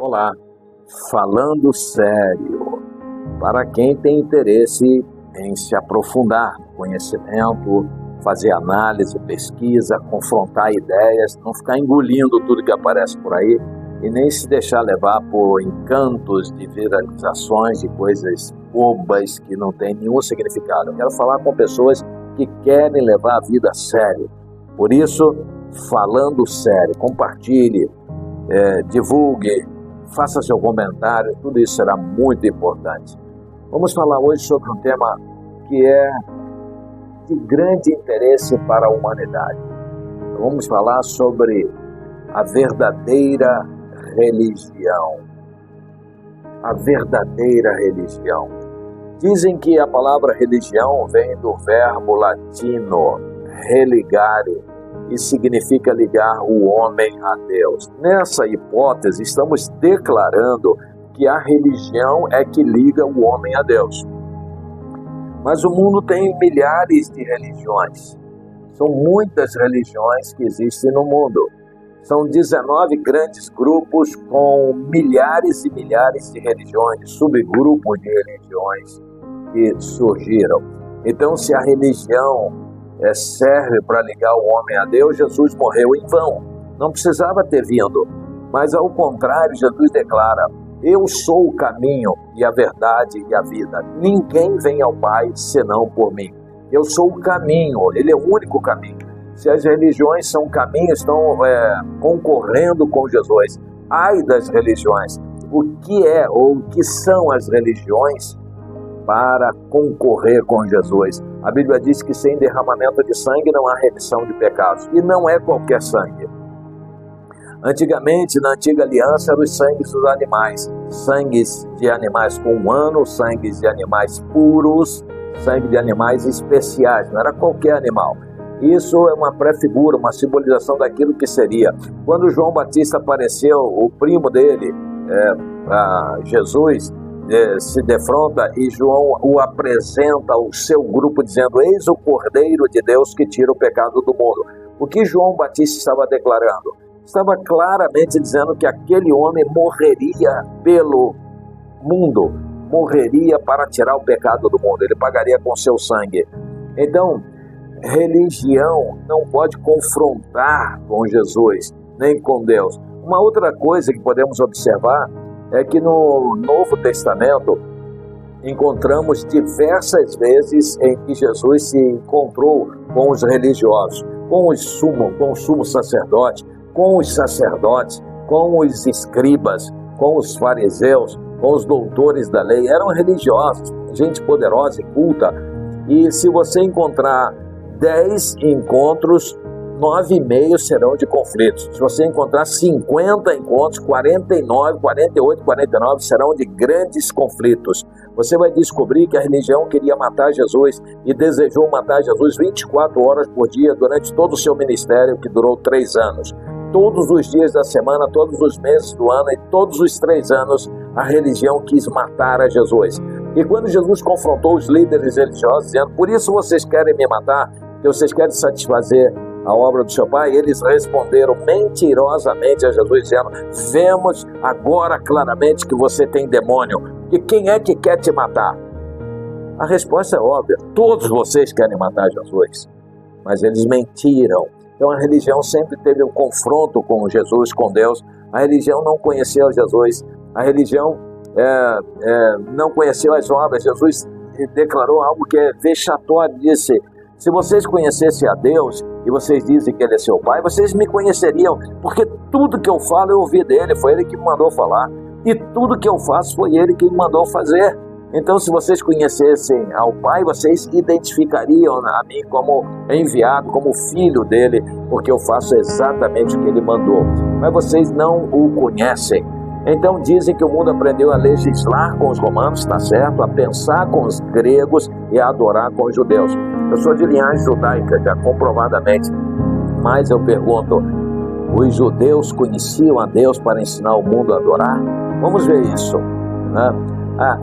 Olá, falando sério, para quem tem interesse em se aprofundar no conhecimento, fazer análise, pesquisa, confrontar ideias, não ficar engolindo tudo que aparece por aí e nem se deixar levar por encantos de viralizações de coisas bobas que não tem nenhum significado. Eu quero falar com pessoas que querem levar a vida a sério. Por isso, falando sério, compartilhe, divulgue, faça seu comentário, tudo isso será muito importante. Vamos falar hoje sobre um tema que é de grande interesse para a humanidade. Vamos falar sobre a verdadeira religião. A verdadeira religião. Dizem que a palavra religião vem do verbo latino religare, e significa ligar o homem a Deus. Nessa hipótese, estamos declarando que a religião é que liga o homem a Deus. Mas o mundo tem milhares de religiões. São muitas religiões que existem no mundo. São 19 grandes grupos com milhares e milhares de religiões, de subgrupos de religiões que surgiram. Então, se a religião serve para ligar o homem a Deus, Jesus morreu em vão. Não precisava ter vindo. Mas, ao contrário, Jesus declara: eu sou o caminho e a verdade e a vida. Ninguém vem ao Pai senão por mim. Eu sou o caminho, Ele é o único caminho. Se as religiões são caminhos, estão concorrendo com Jesus. Ai das religiões. O que é ou o que são as religiões para concorrer com Jesus? A Bíblia diz que sem derramamento de sangue não há remissão de pecados. E não é qualquer sangue. Antigamente, na antiga aliança, eram os sangues dos animais. Sangues de animais com um ano, sangues de animais puros, sangue de animais especiais. Não era qualquer animal. Isso é uma pré-figura, uma simbolização daquilo que seria. Quando João Batista apareceu, o primo dele, Jesus, se defronta e João o apresenta ao seu grupo dizendo: eis o Cordeiro de Deus que tira o pecado do mundo. O que João Batista estava declarando? Estava claramente dizendo que aquele homem morreria pelo mundo, morreria para tirar o pecado do mundo, ele pagaria com seu sangue. Então, religião não pode confrontar com Jesus, nem com Deus. Uma outra coisa que podemos observar é que no Novo Testamento encontramos diversas vezes em que Jesus se encontrou com os religiosos, com o sumo sacerdote, com os sacerdotes, com os escribas, com os fariseus, com os doutores da lei. Eram religiosos, gente poderosa e culta. E se você encontrar 10 encontros, 9,5 serão de conflitos. Se você encontrar 50 encontros, 49, 48, 49 serão de grandes conflitos. Você vai descobrir que a religião queria matar Jesus e desejou matar Jesus 24 horas por dia durante todo o seu ministério, que durou 3 anos. Todos os dias da semana, todos os meses do ano e todos os 3 anos, a religião quis matar a Jesus. E quando Jesus confrontou os líderes religiosos, dizendo: por isso vocês querem me matar, que vocês querem satisfazer a obra do seu pai, eles responderam mentirosamente a Jesus, dizendo: vemos agora claramente que você tem demônio. E quem é que quer te matar? A resposta é óbvia: todos vocês querem matar Jesus. Mas eles mentiram. Então a religião sempre teve um confronto com Jesus, com Deus. A religião não conheceu Jesus. A religião não conheceu as obras. Jesus declarou algo que é vexatório. Disse: se vocês conhecessem a Deus e vocês dizem que Ele é seu Pai, vocês me conheceriam, porque tudo que eu falo eu ouvi dele, foi Ele que me mandou falar, e tudo que eu faço foi Ele que me mandou fazer. Então, se vocês conhecessem ao Pai, vocês identificariam a mim como enviado, como filho dele, porque eu faço exatamente o que Ele mandou. Mas vocês não o conhecem. Então dizem que o mundo aprendeu a legislar com os romanos, está certo, a pensar com os gregos e a adorar com os judeus. Eu sou de linhagem judaica, já comprovadamente, mas eu pergunto: os judeus conheciam a Deus para ensinar o mundo a adorar? Vamos ver isso, né?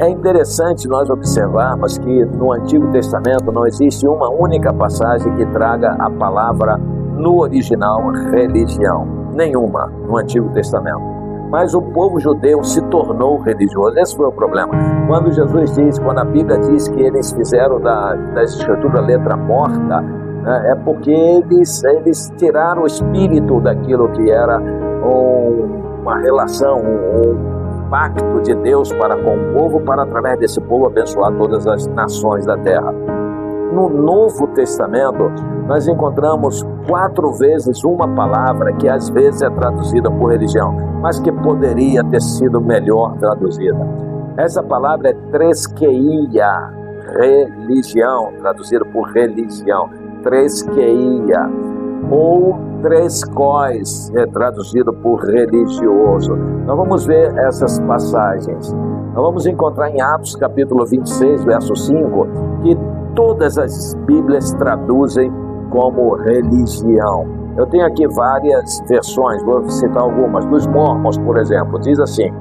É interessante nós observarmos que no Antigo Testamento não existe uma única passagem que traga a palavra no original religião. Nenhuma no Antigo Testamento. mas o povo judeu se tornou religioso. Esse foi o problema. Quando Jesus diz, quando a Bíblia diz que eles fizeram da Escritura letra morta, né, é porque eles tiraram o espírito daquilo que era uma relação, um pacto de Deus para com o povo, para através desse povo abençoar todas as nações da terra. No Novo Testamento, nós encontramos 4 vezes uma palavra que às vezes é traduzida por religião, mas que poderia ter sido melhor traduzida. Essa palavra é treskeia, religião, traduzida por religião, treskeia, ou treskóis, traduzido por religioso. Nós vamos ver essas passagens. Nós vamos encontrar em Atos capítulo 26, verso 5, que todas as Bíblias traduzem como religião. Eu tenho aqui várias versões, vou citar algumas. Dos Mormons, por exemplo, diz assim: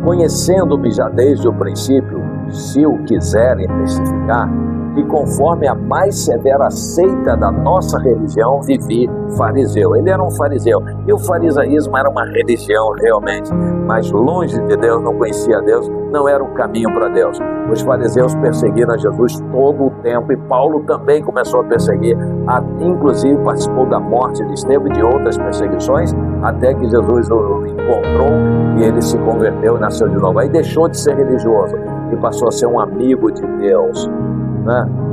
conhecendo-me já desde o princípio, se o quiserem testificar, que conforme a mais severa seita da nossa religião, vivi fariseu. Ele era um fariseu, e o farisaísmo era uma religião realmente, mas longe de Deus, não conhecia Deus, não era um caminho para Deus. Os fariseus perseguiram Jesus todo o tempo, e Paulo também começou a perseguir, inclusive participou da morte de Estevão e de outras perseguições, até que Jesus o encontrou e ele se converteu e nasceu de novo. Aí deixou de ser religioso e passou a ser um amigo de Deus.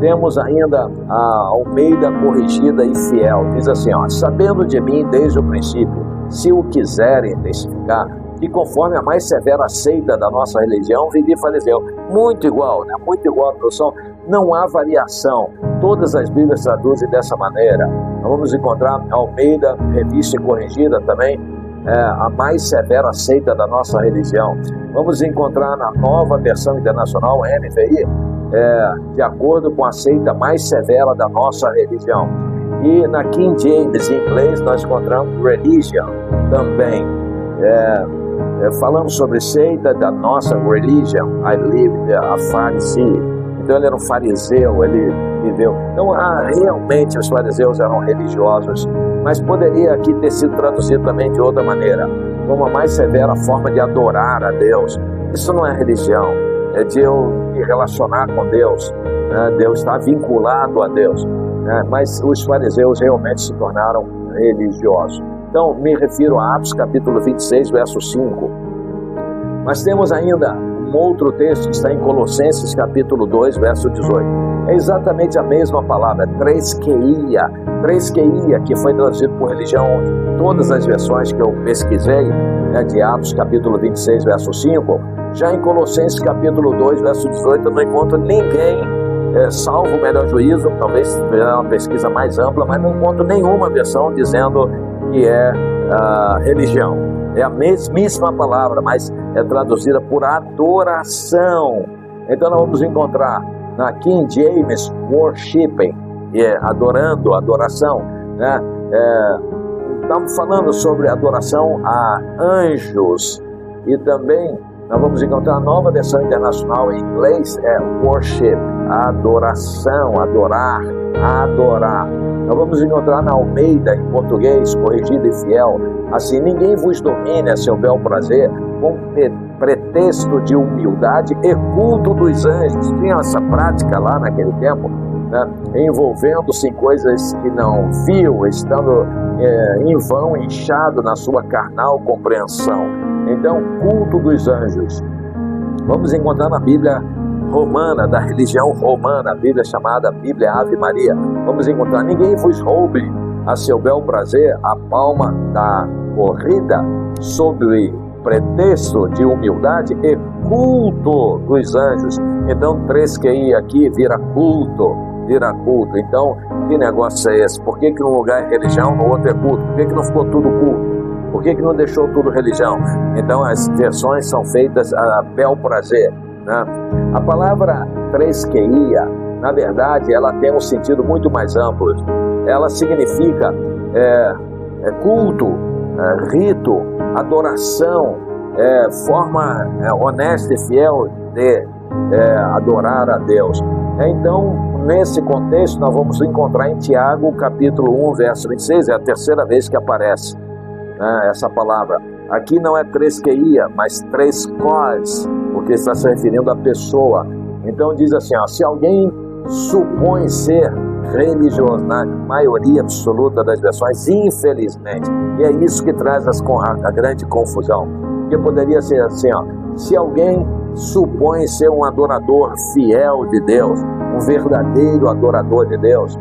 Temos ainda a Almeida Corrigida e Fiel, diz assim, sabendo de mim desde o princípio, se o quiserem testificar, que conforme a mais severa seita da nossa religião, vivi fariseu. Muito igual, muito igual a tradução, não há variação, todas as Bíblias traduzem dessa maneira. Nós vamos encontrar a Almeida Revista e Corrigida também, a mais severa seita da nossa religião. Vamos encontrar na Nova Versão Internacional, NVI, de acordo com a seita mais severa da nossa religião. E na King James, em inglês, nós encontramos religion também. Falando sobre seita da nossa religion, I lived a Pharisee. Então ele era um fariseu, ele viveu. Então realmente os fariseus eram religiosos, mas poderia aqui ter sido traduzido também de outra maneira, como a mais severa forma de adorar a Deus. Isso não é religião, é de eu me relacionar com Deus, Deus está vinculado a Deus, mas os fariseus realmente se tornaram religiosos. Então me refiro a Atos capítulo 26, verso 5. Mas temos ainda um outro texto que está em Colossenses capítulo 2, verso 18. É exatamente a mesma palavra, treskeia, que foi traduzido por religião em todas as versões que eu pesquisei, de Atos capítulo 26, verso 5. Já em Colossenses capítulo 2, verso 18, eu não encontro ninguém, salvo o melhor juízo, talvez seja uma pesquisa mais ampla, mas não encontro nenhuma versão dizendo que é religião. É a mesmíssima palavra, mas é traduzida por adoração. Então nós vamos encontrar na King James, worshiping, adorando, adoração, estamos falando sobre adoração a anjos, e também nós vamos encontrar a Nova Versão Internacional em inglês, worship, adoração, adorar. Nós vamos encontrar na Almeida, em português, Corrigida e Fiel, assim: ninguém vos domine a seu bel prazer, com pretexto de humildade e culto dos anjos. Tinha essa prática lá naquele tempo, envolvendo-se em coisas que não viu, estando em vão, inchado na sua carnal compreensão. Então, culto dos anjos. Vamos encontrar na Bíblia romana, da religião romana, a Bíblia chamada Bíblia Ave Maria. Vamos encontrar: ninguém vos roube a seu bel prazer a palma da corrida, sob pretexto de humildade e culto dos anjos. Então, treskeia aqui vira culto. Então, que negócio é esse? Por que num lugar é religião, no outro é culto? Por que não ficou tudo culto? Por que não deixou tudo religião? Então, as versões são feitas a bel prazer. A palavra treskeia, na verdade, ela tem um sentido muito mais amplo. Ela significa culto, rito, adoração, forma honesta e fiel de adorar a Deus. Então, nesse contexto, nós vamos encontrar em Tiago, capítulo 1, verso 26, é a terceira vez que aparece essa palavra. Aqui não é tresqueia, mas trescós, porque está se referindo à pessoa. Então diz assim, ó, se alguém supõe ser religioso, na maioria absoluta das versões, infelizmente, e é isso que traz a grande confusão, porque poderia ser assim, ó, se alguém supõe ser um adorador fiel de Deus, um verdadeiro adorador de Deus,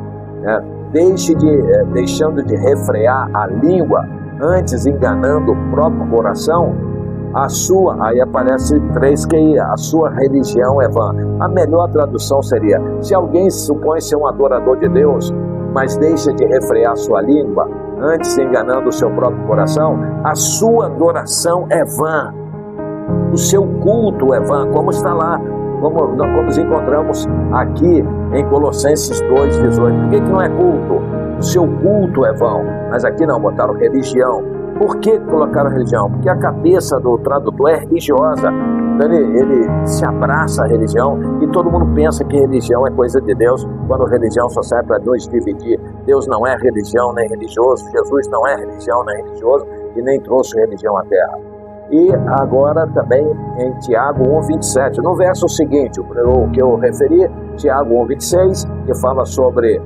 deixando de refrear a língua, antes enganando o próprio coração, aí aparece 3 que a sua religião é vã. A melhor tradução seria, se alguém supõe ser um adorador de Deus, mas deixa de refrear sua língua, antes enganando o seu próprio coração, a sua adoração é vã, o seu culto é vã, como está lá, como nos encontramos aqui em Colossenses 2,18. Por que não é culto? O seu culto é vão, mas aqui não, botaram religião. Por que colocaram religião? Porque a cabeça do tradutor é religiosa, então ele se abraça à religião e todo mundo pensa que religião é coisa de Deus, quando religião só serve para nos dividir. Deus não é religião nem religioso, Jesus não é religião nem religioso e nem trouxe religião à terra. E agora também em Tiago 1,27, no verso seguinte, o que eu referi, Tiago 1,26, que fala sobre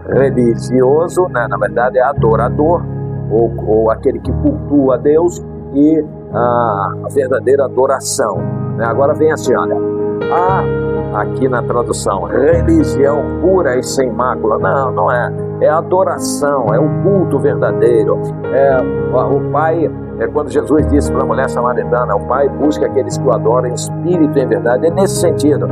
religioso, né? Na verdade é adorador, ou aquele que cultua a Deus, e a verdadeira adoração, né? Agora vem assim, olha, aqui na tradução, religião pura e sem mácula. Não é. É adoração, é o culto verdadeiro. O Pai, quando Jesus disse para a mulher samaritana, o Pai busca aqueles que o adoram em espírito e em verdade. É nesse sentido.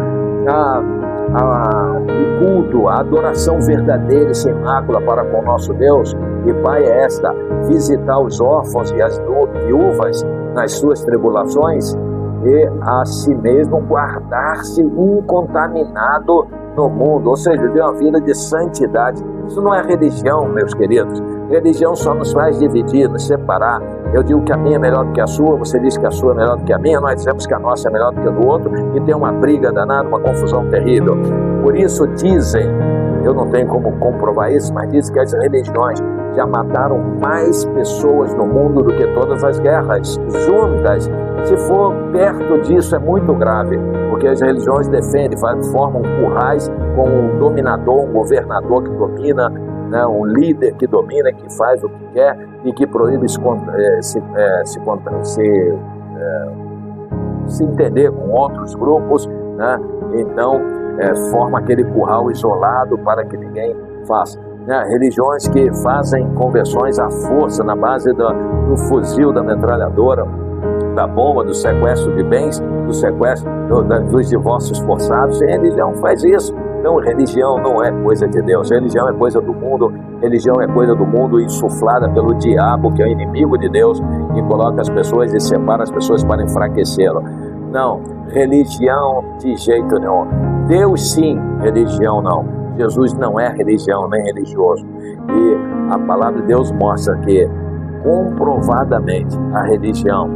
O culto, a adoração verdadeira e sem mácula para com o nosso Deus e Pai é esta: visitar os órfãos e as viúvas nas suas tribulações e a si mesmo guardar-se incontaminado no mundo, ou seja, ter uma vida de santidade. Isso não é religião, meus queridos. Religião só nos faz dividir, nos separar. Eu digo que a minha é melhor do que a sua, você diz que a sua é melhor do que a minha, nós dizemos que a nossa é melhor do que a do outro, e tem uma briga danada, uma confusão terrível. Por isso dizem, eu não tenho como comprovar isso, mas dizem que as religiões já mataram mais pessoas no mundo do que todas as guerras juntas. Se for perto disso é muito grave, porque as religiões defendem, formam currais com um dominador, um governador que domina, né, um líder que domina, que faz o que quer e que proíbe se entender com outros grupos, né? Então forma aquele curral isolado para que ninguém faça. Religiões que fazem conversões à força na base do fuzil, da metralhadora, da bomba, do sequestro de bens, do sequestro dos divórcios forçados. A religião faz isso. Então, religião não é coisa de Deus, religião é coisa do mundo, religião é coisa do mundo insuflada pelo diabo, que é o inimigo de Deus, e coloca as pessoas e separa as pessoas para enfraquecê-lo. Não, religião de jeito nenhum. Deus sim, religião não. Jesus não é religião nem religioso. E a palavra de Deus mostra que, comprovadamente, a religião,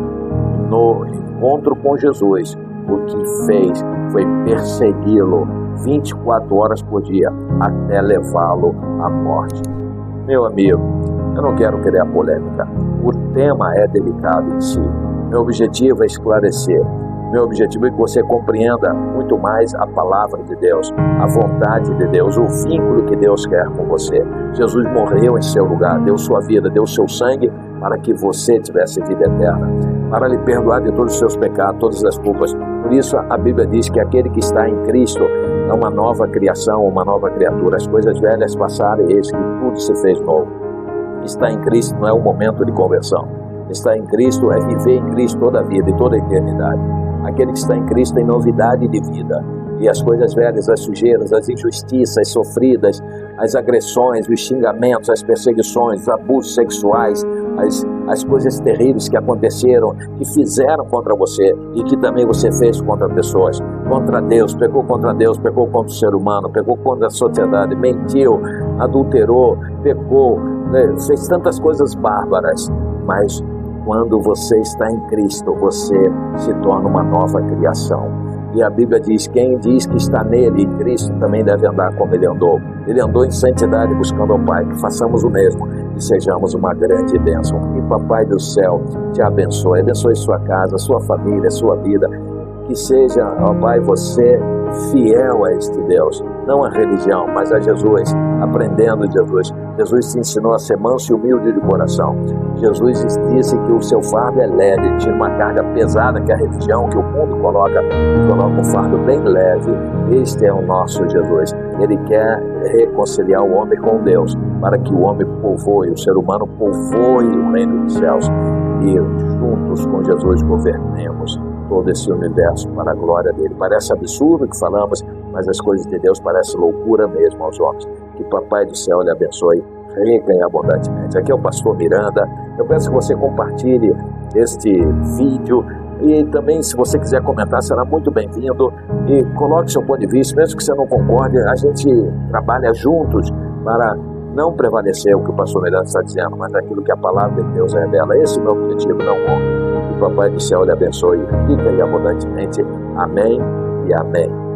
no encontro com Jesus, o que fez foi persegui-lo 24 horas por dia até levá-lo à morte. Meu amigo, eu não quero criar polêmica. O tema é delicado em si. Meu objetivo é esclarecer. Meu objetivo é que você compreenda muito mais a palavra de Deus, a vontade de Deus, o vínculo que Deus quer com você. Jesus morreu em seu lugar, deu sua vida, deu seu sangue para que você tivesse vida eterna, para lhe perdoar de todos os seus pecados, todas as culpas. Por isso a Bíblia diz que aquele que está em Cristo é uma nova criação, uma nova criatura. As coisas velhas passaram e eis que tudo se fez novo. Estar em Cristo não é um momento de conversão. Estar em Cristo é viver em Cristo toda a vida e toda a eternidade. Aquele que está em Cristo tem novidade de vida. E as coisas velhas, as sujeiras, as injustiças sofridas, as agressões, os xingamentos, as perseguições, os abusos sexuais, as coisas terríveis que aconteceram, que fizeram contra você e que também você fez contra pessoas, contra Deus, pecou contra Deus, pecou contra o ser humano, pecou contra a sociedade, mentiu, adulterou, pecou, fez tantas coisas bárbaras, mas quando você está em Cristo, você se torna uma nova criação. E a Bíblia diz, quem diz que está nele, em Cristo, também deve andar como ele andou. Ele andou em santidade buscando ao Pai, que façamos o mesmo. e sejamos uma grande bênção. Que Papai do céu te abençoe sua casa, sua família, sua vida. Que seja, ó Pai, você fiel a este Deus, não a religião, mas a Jesus, aprendendo de Jesus. Jesus te ensinou a ser manso e humilde de coração. Jesus disse que o seu fardo é leve, ele tira uma carga pesada que a religião, que o mundo coloca um fardo bem leve. Este é o nosso Jesus. Ele quer reconciliar o homem com Deus, para que o homem povoe, o ser humano povoe o reino dos céus e juntos com Jesus governemos todo esse universo para a glória dele. Parece absurdo que falamos, mas as coisas de Deus parecem loucura mesmo aos homens. Que Papai do céu lhe abençoe rica e abundantemente. Aqui é o pastor Miranda. Eu peço que você compartilhe este vídeo e também, se você quiser comentar, será muito bem-vindo, e coloque seu ponto de vista, mesmo que você não concorde. A gente trabalha juntos para não prevalecer o que o pastor Miranda está dizendo, mas aquilo que a palavra de Deus revela. Esse é o meu objetivo, não outro. Que o Papai do céu lhe abençoe rica e abundantemente. Amém e amém.